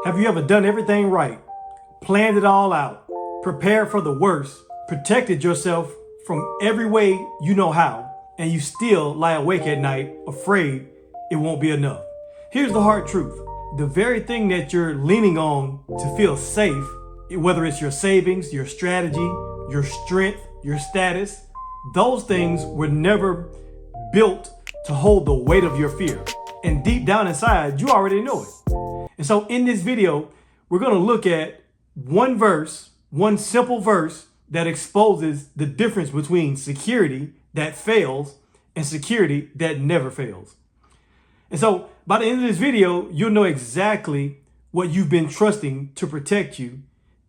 Have you ever done everything right, planned it all out, prepared for the worst, protected yourself from every way you know how, and you still lie awake at night afraid it won't be enough? Here's the hard truth. The very thing that you're leaning on to feel safe, whether it's your savings, your strategy, your strength, your status, those things were never built to hold the weight of your fear. And deep down inside, you already know it. And so in this video, we're going to look at one verse, one simple verse that exposes the difference between security that fails and security that never fails. And so by the end of this video, you'll know exactly what you've been trusting to protect you,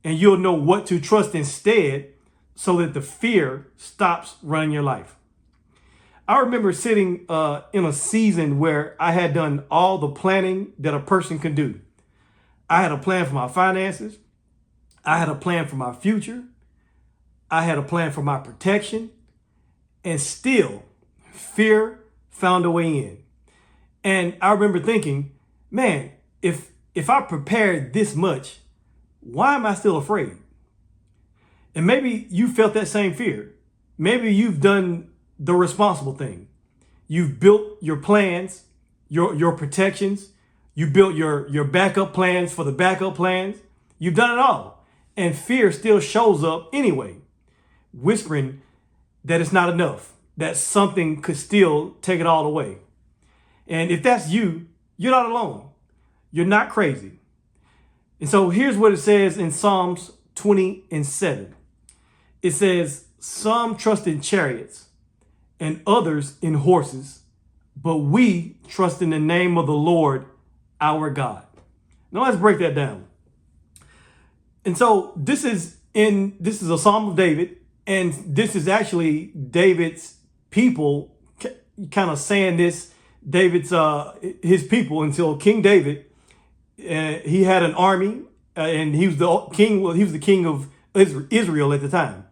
and you'll know what to trust instead so that the fear stops running your life. I remember sitting in a season where I had done all the planning that a person can do. I had a plan for my finances. I had a plan for my future. I had a plan for my protection. And still, fear found a way in. And I remember thinking, man, if I prepared this much, why am I still afraid? And maybe you felt that same fear. Maybe you've done the responsible thing. You've built your plans, your protections. You built your backup plans for the backup plans. You've done it all. And fear still shows up anyway, whispering that it's not enough, that something could still take it all away. And if that's you, you're not alone. You're not crazy. And so here's what it says in Psalms 20:7. It says, "Some trust in chariots and others in horses, but we trust in the name of the Lord our God." Now let's break that down. And so this is a Psalm of David, and this is actually David's people kind of saying this. David's his people, until King David, he had an army, and he was the king. Well, he was the king of Israel at the time,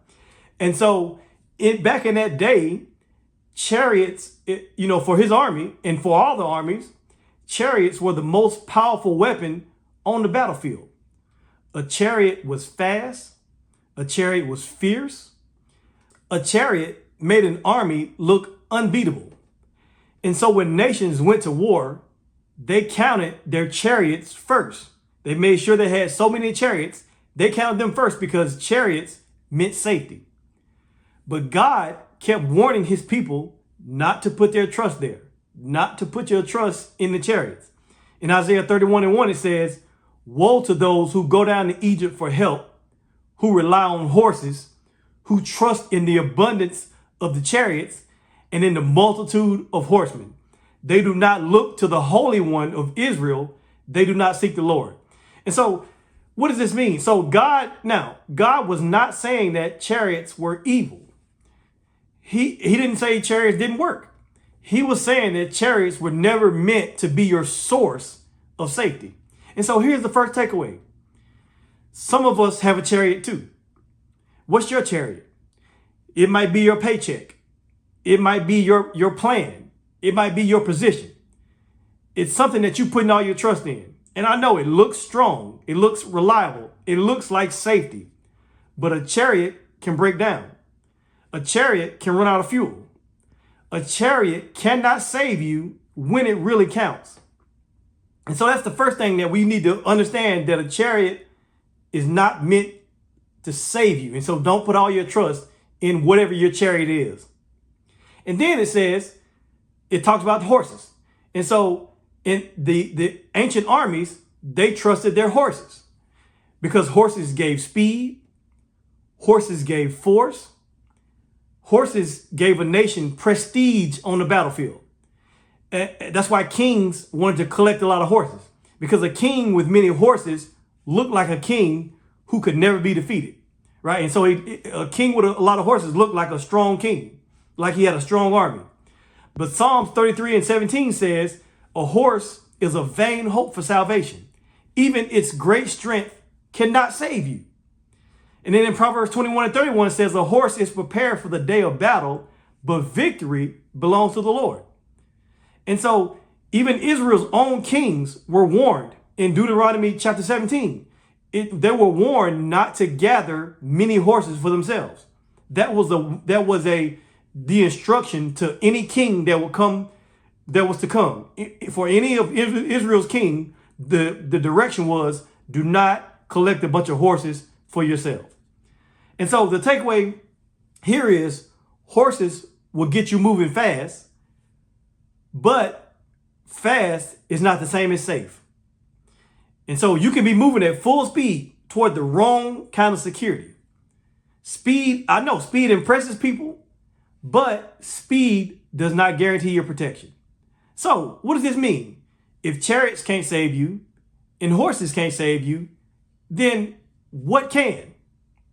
and so back in that day, chariots, for his army and for all the armies, chariots were the most powerful weapon on the battlefield. A chariot was fast. A chariot was fierce. A chariot made an army look unbeatable. And so when nations went to war, they counted their chariots first. They made sure they had so many chariots. They counted them first because chariots meant safety. But God kept warning his people not to put their trust there, not to put your trust in the chariots. In Isaiah 31:1, it says, "Woe to those who go down to Egypt for help, who rely on horses, who trust in the abundance of the chariots and in the multitude of horsemen. They do not look to the Holy One of Israel. They do not seek the Lord." And so what does this mean? So God was not saying that chariots were evil. He didn't say chariots didn't work. He was saying that chariots were never meant to be your source of safety. And so here's the first takeaway. Some of us have a chariot too. What's your chariot? It might be your paycheck. It might be your plan. It might be your position. It's something that you're putting all your trust in. And I know it looks strong. It looks reliable. It looks like safety. But a chariot can break down. A chariot can run out of fuel. A chariot cannot save you when it really counts. And so that's the first thing that we need to understand, that a chariot is not meant to save you. And so don't put all your trust in whatever your chariot is. And then it talks about horses. And so in the ancient armies, they trusted their horses because horses gave speed, horses gave force, horses gave a nation prestige on the battlefield. And that's why kings wanted to collect a lot of horses, because a king with many horses looked like a king who could never be defeated, right? And so a king with a lot of horses looked like a strong king, like he had a strong army. But Psalms 33:17 says, "A horse is a vain hope for salvation. Even its great strength cannot save you." And then in Proverbs 21:31, it says, "A horse is prepared for the day of battle, but victory belongs to the Lord." And so even Israel's own kings were warned in Deuteronomy chapter 17. They were warned not to gather many horses for themselves. That was the instruction to any king that was to come. For any of Israel's king, the direction was, do not collect a bunch of horses for yourself. And so the takeaway here is, horses will get you moving fast, but fast is not the same as safe. And so you can be moving at full speed toward the wrong kind of security. Speed, I know speed impresses people, but speed does not guarantee your protection. So what does this mean? If chariots can't save you and horses can't save you, then what can?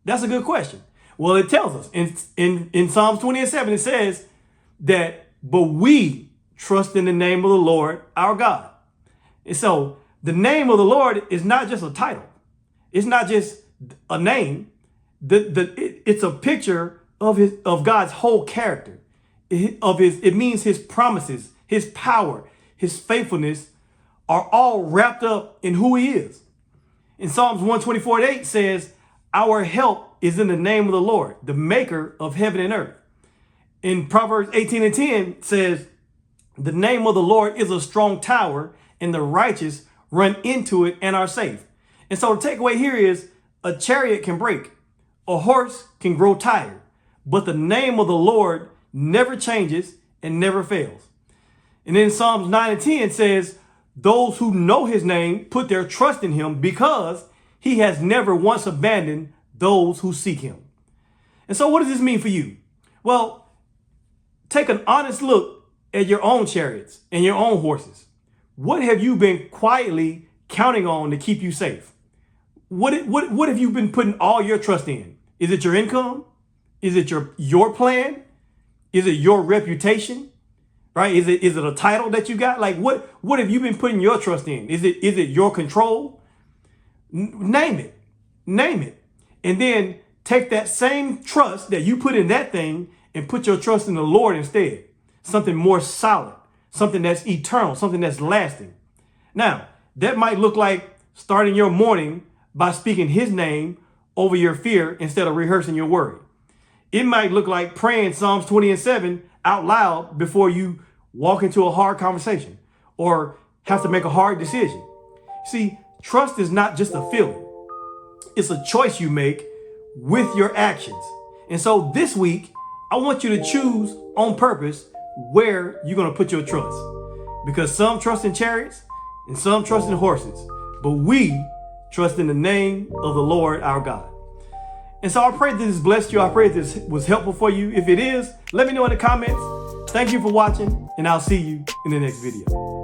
That's a good question. Well, it tells us in Psalms 20:7, it says that, but we trust in the name of the Lord, our God. And so the name of the Lord is not just a title. It's not just a name. It's a picture of God's whole character. It means his promises, his power, his faithfulness are all wrapped up in who he is. In Psalms 124:8 says, our help is in the name of the Lord, the maker of heaven and earth. In Proverbs 18:10 says, the name of the Lord is a strong tower, and the righteous run into it and are safe. And so the takeaway here is, a chariot can break, a horse can grow tired, but the name of the Lord never changes and never fails. And then Psalms 9:10 says, those who know his name put their trust in him, because he has never once abandoned those who seek him. And so what does this mean for you? Well, take an honest look at your own chariots and your own horses. What have you been quietly counting on to keep you safe? What have you been putting all your trust in? Is it your income? Is it your plan? Is it your reputation? Right? Is it a title that you got? Like what have you been putting your trust in? Is it your control? Name it. And then take that same trust that you put in that thing and put your trust in the Lord instead. Something more solid, something that's eternal, something that's lasting. Now, that might look like starting your morning by speaking his name over your fear instead of rehearsing your worry. It might look like praying Psalms 20:7 out loud before you walk into a hard conversation or have to make a hard decision. See, trust is not just a feeling. It's a choice you make with your actions. And so this week, I want you to choose on purpose where you're going to put your trust. Because some trust in chariots and some trust in horses, but we trust in the name of the Lord our God. And so I pray that this blessed you. I pray this was helpful for you. If it is, let me know in the comments. Thank you for watching, and I'll see you in the next video.